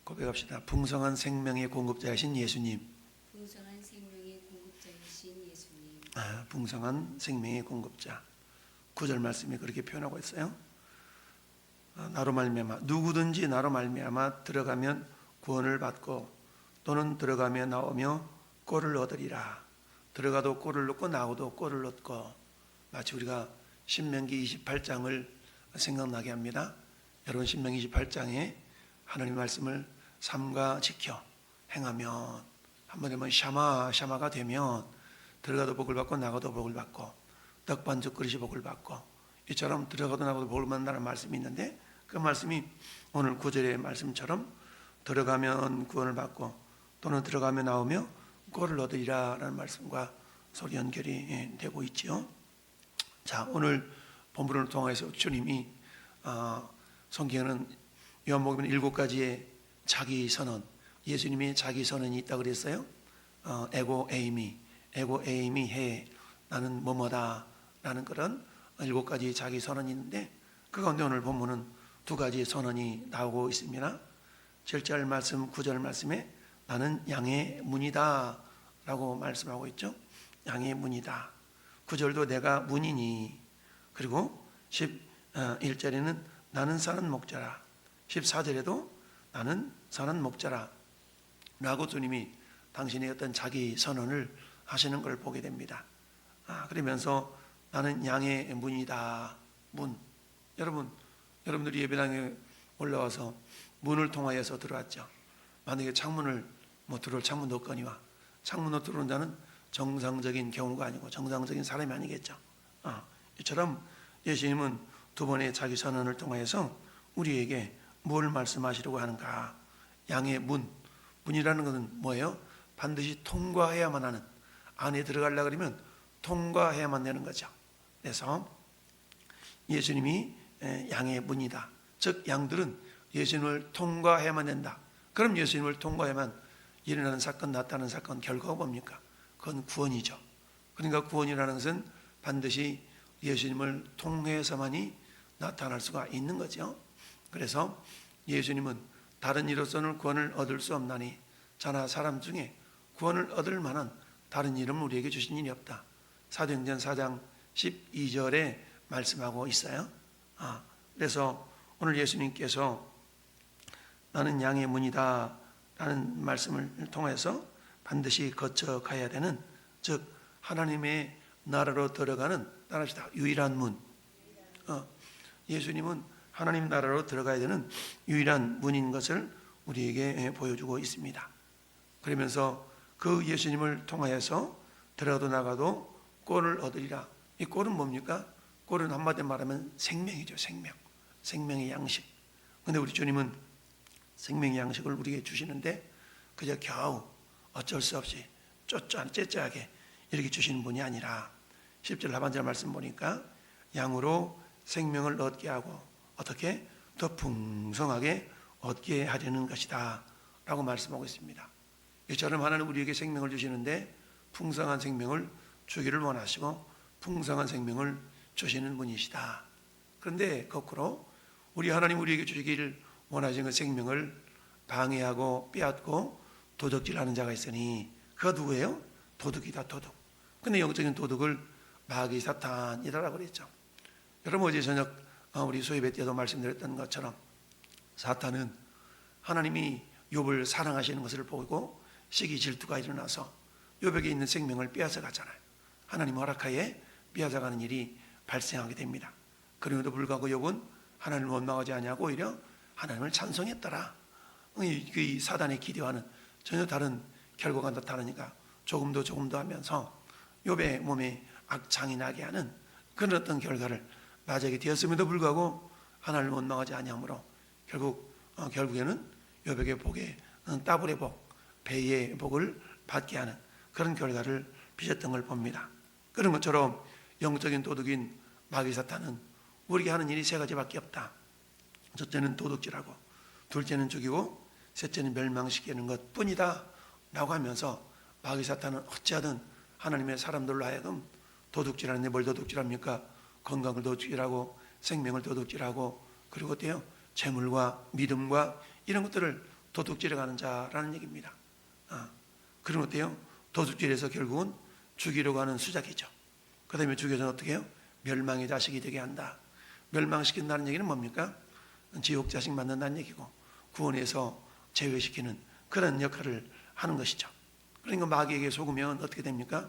고백합시다. 풍성한 생명의 공급자이신 예수님. 풍성한 생명의 공급자이신 예수님. 풍성한 생명의 공급자. 9절 말씀이 그렇게 표현하고 있어요. 나로 말미암아 누구든지 나로 말미암아 들어가면 구원을 받고 또는 들어가며 나오며 꼴을 얻으리라. 들어가도 꼴을 얻고 나오도 꼴을 얻고. 마치 우리가 신명기 28장을 생각나게 합니다. 여러분 신명기 28장에 하나님 말씀을 삼가 지켜 행하면 한번 되면 샤마가 되면 들어가도 복을 받고 나가도 복을 받고 떡반죽 그릇이 복을 받고 이처럼 들어가도 나가도 복을 받는다는 말씀이 있는데 그 말씀이 오늘 9절의 말씀처럼 들어가면 구원을 받고 또는 들어가며 나오며 꼴을 얻으리라 라는 말씀과 서로 연결이 되고 있지요. 자, 오늘 본문을 통해서 주님이 성경에는 요한복음 7가지의 자기 선언, 예수님의 자기 선언이 있다 그랬어요. 에고 에이미 해 나는 뭐뭐다 라는 그런 7가지 자기 선언이 있는데 그 가운데 오늘 본문은 2가지의 선언이 나오고 있습니다. 7절 말씀 9절 말씀에 나는 양의 문이다 라고 말씀하고 있죠. 양의 문이다. 9절도 내가 문이니, 그리고 11절에는 나는 사는 목자라, 14절에도 나는 사는 목자라 라고 주님이 당신의 어떤 자기 선언을 하시는 걸 보게 됩니다. 그러면서 나는 양의 문이다. 문. 여러분들이 예배당에 올라와서 문을 통하여서 들어왔죠. 만약에 창문을 들어올 창문도 없거니와 창문으로 들어온 자는 정상적인 경우가 아니고 정상적인 사람이 아니겠죠. 이처럼 예수님은 두 번의 자기 선언을 통하여서 우리에게 뭘 말씀하시려고 하는가? 양의 문이라는 것은 뭐예요? 반드시 통과해야만 하는, 안에 들어가려고 그러면 통과해야만 되는 거죠. 그래서 예수님이 양의 문이다. 즉 양들은 예수님을 통과해야만 된다. 그럼 예수님을 통과해야만 일어나는 사건, 나타나는 사건 결과가 뭡니까? 그건 구원이죠. 그러니까 구원이라는 것은 반드시 예수님을 통해서만이 나타날 수가 있는 거죠. 그래서 예수님은 다른 이로서는 구원을 얻을 수 없나니 자나 사람 중에 구원을 얻을 만한 다른 이름을 우리에게 주신 일이 없다. 사도행전 4장 12절에 말씀하고 있어요. 그래서 오늘 예수님께서 나는 양의 문이다 라는 말씀을 통해서 반드시 거쳐가야 되는, 즉 하나님의 나라로 들어가는, 따라합시다, 유일한 문. 예수님은 하나님 나라로 들어가야 되는 유일한 문인 것을 우리에게 보여주고 있습니다. 그러면서 그 예수님을 통하여서 들어가도 나가도 꼴을 얻으리라. 이 꼴은 뭡니까? 꼴은 한마디로 말하면 생명이죠. 생명의 양식. 그런데 우리 주님은 생명의 양식을 우리에게 주시는데 그저 겨우 어쩔 수 없이 째째하게 이렇게 주시는 분이 아니라 10절 하반절 말씀 보니까 양으로 생명을 얻게 하고 어떻게? 더 풍성하게 얻게 하려는 것이다 라고 말씀하고 있습니다. 이처럼 하나님 우리에게 생명을 주시는데 풍성한 생명을 주기를 원하시고 풍성한 생명을 주시는 분이시다. 그런데 거꾸로 우리 하나님 우리에게 주시기를 원하시는 그 생명을 방해하고 빼앗고 도둑질하는 자가 있으니 그가 누구예요? 도둑이다, 도둑. 근데 영적인 도둑을 마귀 사탄이라고 그랬죠. 여러분 어제 저녁 우리 소예배 때도 말씀드렸던 것처럼 사탄은 하나님이 욥을 사랑하시는 것을 보고 시기 질투가 일어나서 욥에게 있는 생명을 빼앗아 가잖아요. 하나님 허락하에 빼앗아 가는 일이 발생하게 됩니다. 그럼에도 불구하고 욥은 하나님을 원망하지 아니하고 오히려 하나님을 찬송했더라. 이 사단의 기대와는 전혀 다른 결과가 나타나니까 조금 더 하면서 욥의 몸에 악창이 나게 하는 그런 어떤 결과를 맞이하게 되었음에도 불구하고 하나님을 원망하지 아니하므로 결국에는 욥에게 복의 따블의 복, 배의 복을 받게 하는 그런 결과를 빚었던 걸 봅니다. 그런 것처럼 영적인 도둑인 마귀 사탄은 우리에게 하는 일이 3가지밖에 없다. 첫째는 도둑질하고, 둘째는 죽이고, 셋째는 멸망시키는 것 뿐이다 라고 하면서 마귀 사탄은 어찌하든 하나님의 사람들로 하여금 도둑질하는데 뭘 도둑질합니까? 건강을 도둑질하고 생명을 도둑질하고 그리고 어때요? 재물과 믿음과 이런 것들을 도둑질에 가는 자라는 얘기입니다. 그럼 어때요? 도둑질에서 결국은 죽이려고 하는 수작이죠. 그 다음에 죽여서 어떻게 해요? 멸망의 자식이 되게 한다. 멸망시킨다는 얘기는 뭡니까? 지옥 자식 만든다는 얘기고 구원해서 제외시키는 그런 역할을 하는 것이죠. 그러니까 마귀에게 속으면 어떻게 됩니까?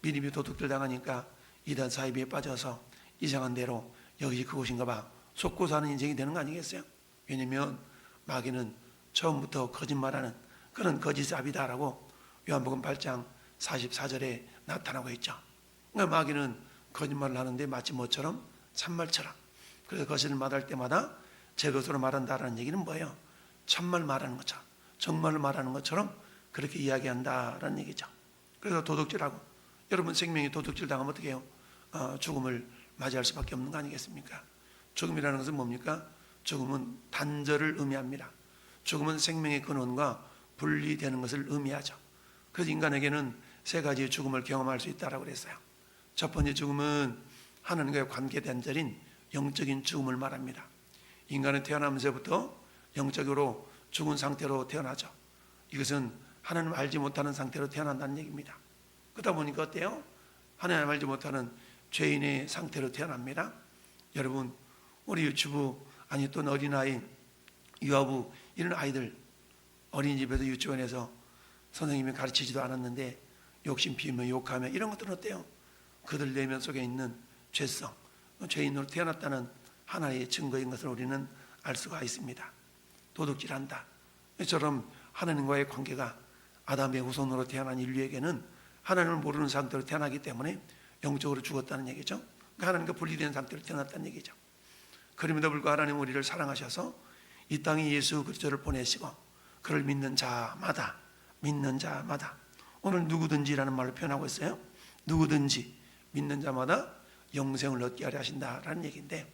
미리미 도둑질 당하니까 이단 사이비에 빠져서 이상한 대로 여기 그곳인가 봐 속고 사는 인생이 되는 거 아니겠어요? 왜냐하면 마귀는 처음부터 거짓말하는 그런 거짓잡이다라고 요한복음 8장 44절에 나타나고 있죠. 그러니까 마귀는 거짓말을 하는데 마치 뭐처럼? 참말처럼. 그래서 거짓을 말할 때마다 제 것으로 말한다라는 얘기는 뭐예요? 참말 말하는 것처럼, 정말을 말하는 것처럼 그렇게 이야기한다라는 얘기죠. 그래서 도둑질하고 여러분 생명이 도둑질 당하면 어떻게 해요? 죽음을 맞이할 수밖에 없는 거 아니겠습니까? 죽음이라는 것은 뭡니까? 죽음은 단절을 의미합니다. 죽음은 생명의 근원과 분리되는 것을 의미하죠. 그래서 인간에게는 세 가지의 죽음을 경험할 수 있다고 그랬어요. 첫 번째 죽음은 하나님과의 관계 단절인 영적인 죽음을 말합니다. 인간은 태어나면서부터 영적으로 죽은 상태로 태어나죠. 이것은 하나님 알지 못하는 상태로 태어난다는 얘기입니다. 그러다 보니까 어때요? 하나님 알지 못하는 죄인의 상태로 태어납니다. 여러분 우리 유치부 아니 또 어린아이 유아부 이런 아이들 어린이집에서 유치원에서 선생님이 가르치지도 않았는데 욕심 피우며 욕하며 이런 것들은 어때요? 그들 내면 속에 있는 죄성, 죄인으로 태어났다는 하나의 증거인 것을 우리는 알 수가 있습니다. 도둑질한다. 이처럼 하나님과의 관계가 아담의 후손으로 태어난 인류에게는 하나님을 모르는 상태로 태어나기 때문에 영적으로 죽었다는 얘기죠. 그러니까 하나님과 분리된 상태로 태어났다는 얘기죠. 그럼에도 불구하고 하나님 우리를 사랑하셔서 이 땅에 예수 그리스도를 보내시고 그를 믿는 자마다 오늘 누구든지라는 말로 표현하고 있어요. 누구든지 믿는 자마다 영생을 얻게 하려 하신다라는 얘기인데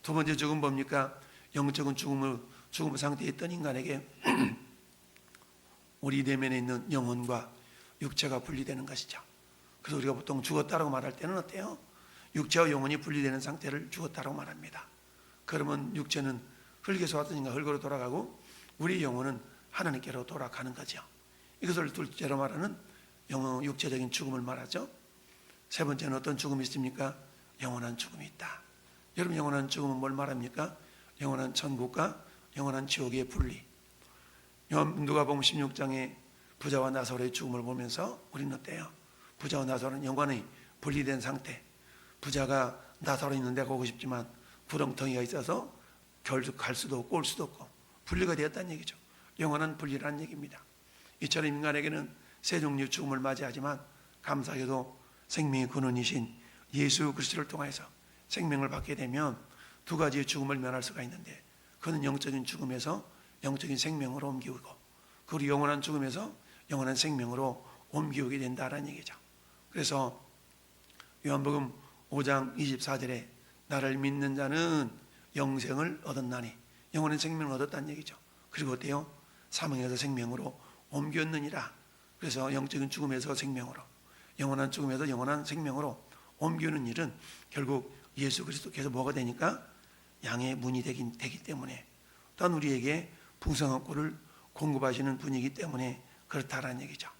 두 번째 죽음 뭡니까? 영적인 죽음 상태에 있던 인간에게 우리 내면에 있는 영혼과 육체가 분리되는 것이죠. 그래서 우리가 보통 죽었다라고 말할 때는 어때요? 육체와 영혼이 분리되는 상태를 죽었다라고 말합니다. 그러면 육체는 흙에서 왔으니까 흙으로 돌아가고 우리 영혼은 하나님께로 돌아가는 거죠. 이것을 둘째로 말하는 육체적인 죽음을 말하죠. 세 번째는 어떤 죽음이 있습니까? 영원한 죽음이 있다. 여러분 영원한 죽음은 뭘 말합니까? 영원한 천국과 영원한 지옥의 분리. 누가복음 16장에 부자와 나사로의 죽음을 보면서 우리는 어때요? 부자와 나사로는 영원히 분리된 상태. 부자가 나사로 있는 데 가고 싶지만 구렁텅이가 있어서 갈 수도 없고 올 수도 없고 분리가 되었다는 얘기죠. 영원한 분리라는 얘기입니다. 이처럼 인간에게는 세 종류의 죽음을 맞이하지만 감사하게도 생명의 근원이신 예수 그리스도를 통해서 생명을 받게 되면 두 가지의 죽음을 면할 수가 있는데 그는 영적인 죽음에서 영적인 생명으로 옮기고 그리고 영원한 죽음에서 영원한 생명으로 옮기게 된다는 얘기죠. 그래서 요한복음 5장 24절에 나를 믿는 자는 영생을 얻었나니 영원한 생명을 얻었다는 얘기죠. 그리고 어때요? 사망에서 생명으로 옮겼느니라. 그래서 영적인 죽음에서 생명으로 영원한 죽음에서 영원한 생명으로 옮기는 일은 결국 예수 그리스도께서 뭐가 되니까 양의 문이 되기 때문에 또한 우리에게 풍성한 꼴을 공급하시는 분이기 때문에 그렇다라는 얘기죠.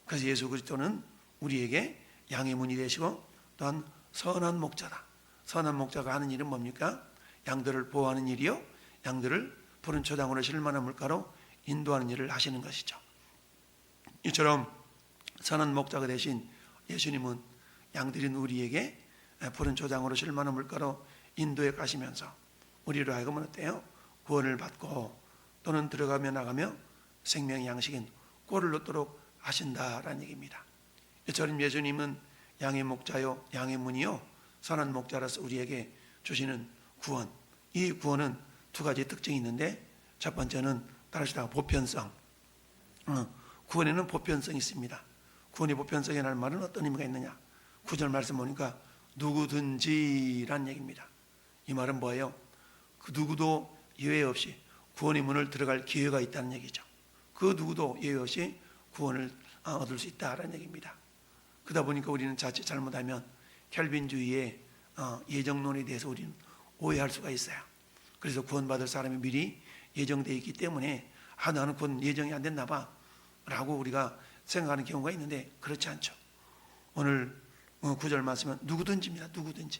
그래서 예수 그리스도는 우리에게 양의 문이 되시고 또한 선한 목자다. 선한 목자가 하는 일은 뭡니까? 양들을 보호하는 일이요 양들을 푸른 초장으로 실만한 물가로 인도하는 일을 하시는 것이죠. 이처럼 선한 목자가 되신 예수님은 양들인 우리에게 푸른 초장으로 실만한 물가로 인도해 가시면서 우리로 하여금 어때요? 구원을 받고 또는 들어가며 나가며 생명의 양식인 꼴을 얻도록 하신다라는 얘기입니다. 이처럼 예수님은 양의 목자요 양의 문이요 선한 목자라서 우리에게 주시는 구원. 이 구원은 두 가지 특징이 있는데 첫 번째는 따라하시다가 보편성. 구원에는 보편성이 있습니다. 구원의 보편성이라는 말은 어떤 의미가 있느냐? 9절 말씀 보니까 누구든지란 얘기입니다. 이 말은 뭐예요? 그 누구도 예외 없이 구원의 문을 들어갈 기회가 있다는 얘기죠. 그 누구도 예외 없이 구원을 얻을 수 있다는 얘기입니다. 그러다 보니까 우리는 자칫 잘못하면 켈빈주의의 예정론에 대해서 우리는 오해할 수가 있어요. 그래서 구원받을 사람이 미리 예정되어 있기 때문에 나는 곧 예정이 안 됐나 봐 라고 우리가 생각하는 경우가 있는데 그렇지 않죠. 오늘 9절 말씀은 누구든지입니다. 누구든지.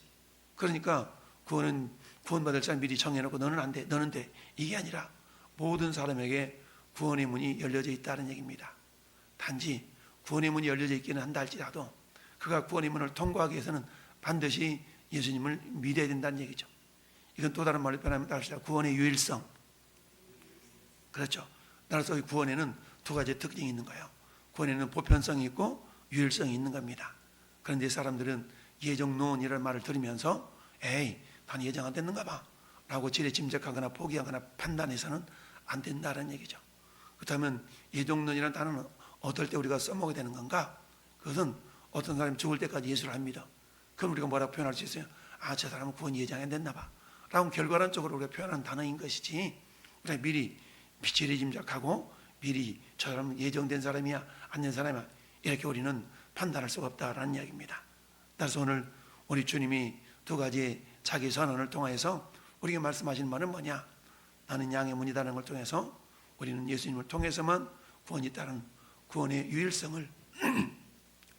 그러니까 구원받을 자를 미리 정해놓고 너는 안 돼, 너는 돼, 이게 아니라 모든 사람에게 구원의 문이 열려져 있다는 얘기입니다. 단지 구원의 문이 열려져 있기는 한다 할지라도 그가 구원의 문을 통과하기 위해서는 반드시 예수님을 믿어야 된다는 얘기죠. 이건 또 다른 말로 표현하면 구원의 유일성. 그렇죠. 따라서 구원에는 두 가지 특징이 있는 거예요. 구원에는 보편성이 있고 유일성이 있는 겁니다. 그런데 사람들은 예정론이라는 말을 들으면서 에이, 난 예정 안 됐는가 봐 라고 지레짐작하거나 포기하거나 판단해서는 안 된다는 얘기죠. 그렇다면 예정론이라는 단어는 어떨 때 우리가 써먹게 되는 건가? 그것은 어떤 사람이 죽을 때까지 예수를 안 믿어. 그럼 우리가 뭐라고 표현할 수 있어요? 저 사람은 구원 예정이 안 됐나 봐 라고 결과론적으로 우리가 표현하는 단어인 것이지, 우리가 미리 지레짐작하고 미리 저 사람은 예정된 사람이야 안 된 사람이야 이렇게 우리는 판단할 수가 없다라는 이야기입니다. 따라서 오늘 우리 주님이 두 가지 자기 선언을 통해서 우리에게 말씀하시는 말은 뭐냐? 나는 양의 문이라는 걸 통해서 우리는 예수님을 통해서만 구원이 있다는 구원의 유일성을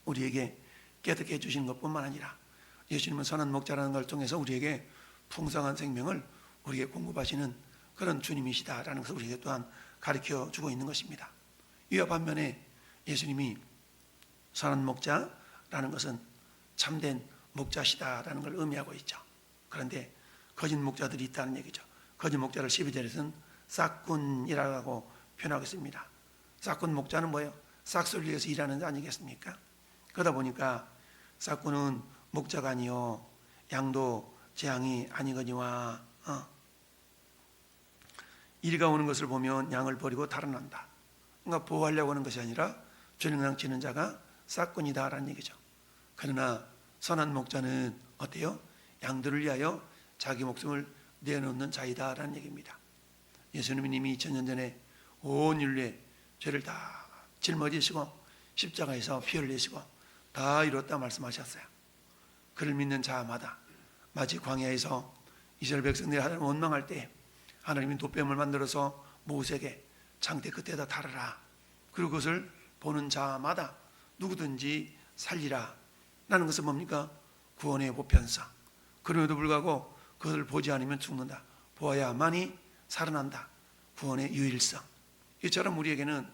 우리에게 깨닫게 해주시는 것뿐만 아니라 예수님은 선한 목자라는 걸 통해서 우리에게 풍성한 생명을 우리에게 공급하시는 그런 주님이시다라는 것을 우리에게 또한 가르쳐 주고 있는 것입니다. 이와 반면에 예수님이 선한 목자라는 것은 참된 목자시다라는 걸 의미하고 있죠. 그런데 거짓 목자들이 있다는 얘기죠. 거짓 목자를 12절에서는 싹군이라고 표현하고 있습니다. 싹군 목자는 뭐예요? 싹소리를 위해서 일하는 자 아니겠습니까? 그러다 보니까 싹군은 목자가 아니요 양도 재앙이 아니거니와 이리가 오는 것을 보면 양을 버리고 달아난다. 그러니까 보호하려고 하는 것이 아니라 죄를 지는 자가 싹군이다라는 얘기죠. 그러나 선한 목자는 어때요? 양들을 위하여 자기 목숨을 내어놓는 자이다라는 얘기입니다. 예수님이 이미 2000년 전에 온 인류의 죄를 다 짊어지시고 십자가에서 피 흘리시고 다 이뤘다 말씀하셨어요. 그를 믿는 자마다 마치 광야에서 이스라엘 백성들이 하나님을 원망할 때 하나님이 돛뱀을 만들어서 모세에게 창대 끝에다 달아라. 그리고 그것을 보는 자마다 누구든지 살리라 라는 것은 뭡니까? 구원의 보편성. 그럼에도 불구하고 그것을 보지 않으면 죽는다. 보아야만이 살아난다. 구원의 유일성. 이처럼 우리에게는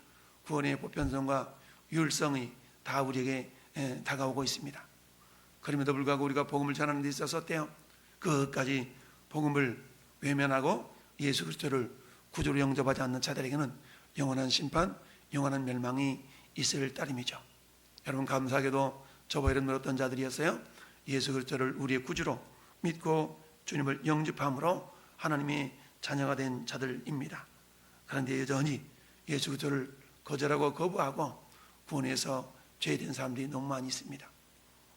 구원의 보편성과 유일성이 다 우리에게 다가오고 있습니다. 그럼에도 불구하고 우리가 복음을 전하는 데 있어서 어때요? 끝까지 복음을 외면하고 예수 그리스도를 구주로 영접하지 않는 자들에게는 영원한 심판, 영원한 멸망이 있을 따름이죠. 여러분 감사하게도 저와 여러분 어떤 자들이었어요? 예수 그리스도를 우리의 구주로 믿고 주님을 영접함으로 하나님의 자녀가 된 자들입니다. 그런데 여전히 예수 그리스도를 거절하고 거부하고 구원에서 죄된 사람들이 너무 많이 있습니다.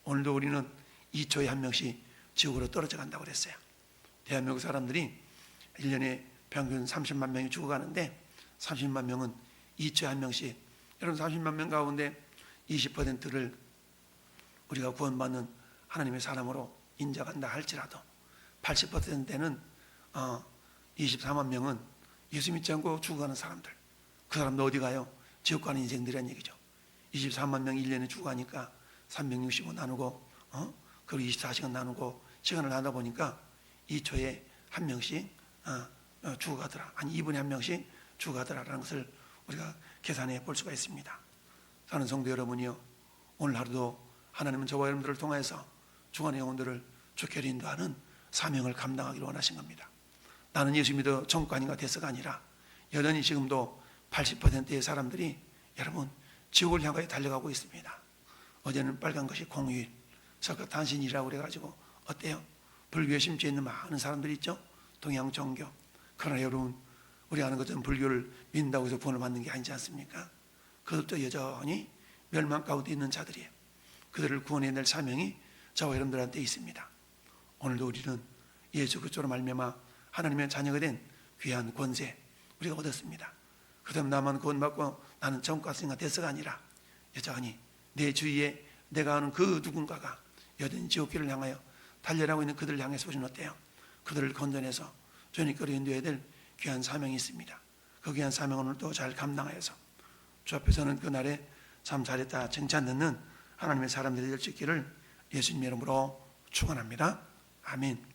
오늘도 우리는 2초에 한 명씩 지옥으로 떨어져 간다고 그랬어요. 대한민국 사람들이 1년에 평균 30만 명이 죽어가는데 30만 명은 2초에 한 명씩, 여러분 30만 명 가운데 20%를 우리가 구원받는 하나님의 사람으로 인정한다 할지라도 80%는 24만 명은 예수 믿지 않고 죽어가는 사람들. 그 사람도 어디 가요? 지옥 가는 인생들이란 얘기죠. 24만 명이 1년에 죽어가니까 365 나누고 그리고 24시간 나누고 시간을 하다 보니까 2초에 한 명씩 죽어가더라. 아니 2분에 한 명씩 죽어가더라라는 것을 우리가 계산해 볼 수가 있습니다. 사는 성도 여러분이요, 오늘 하루도 하나님은 저와 여러분들을 통해서 죽어가는 영혼들을 주께로 인도하는 사명을 감당하기를 원하신 겁니다. 나는 예수 믿어 천국간인가 돼서가 아니라 여전히 지금도 80%의 사람들이 여러분 지옥을 향하여 달려가고 있습니다. 어제는 빨간 것이 공휴일, 석가 탄신이라고 그래가지고 어때요? 불교에 심취해 있는 많은 사람들이 있죠. 동양 종교. 그러나 여러분 우리 아는 것처럼 불교를 믿는다고 해서 구원을 받는 게 아니지 않습니까? 그것도 여전히 멸망 가운데 있는 자들이에요. 그들을 구원해낼 사명이 저와 여러분들한테 있습니다. 오늘도 우리는 예수 그리스도로 말미암아 하나님의 자녀가 된 귀한 권세 우리가 얻었습니다. 그다음 나만 구원받고 나는 천국 갔으니까 됐어가 아니라 여전히 내 주위에 내가 아는 그 누군가가 여전히 지옥길을 향하여 달려나고 있는 그들을 향해서 우리는 어때요? 그들을 건져내서 주님께로 인도해야 될 귀한 사명이 있습니다. 그 귀한 사명을 오늘도 잘 감당하여서 주 앞에서는 그날에 참 잘했다 칭찬 듣는 하나님의 사람들이 될 수 있기를 예수님 이름으로 축원합니다. 아멘.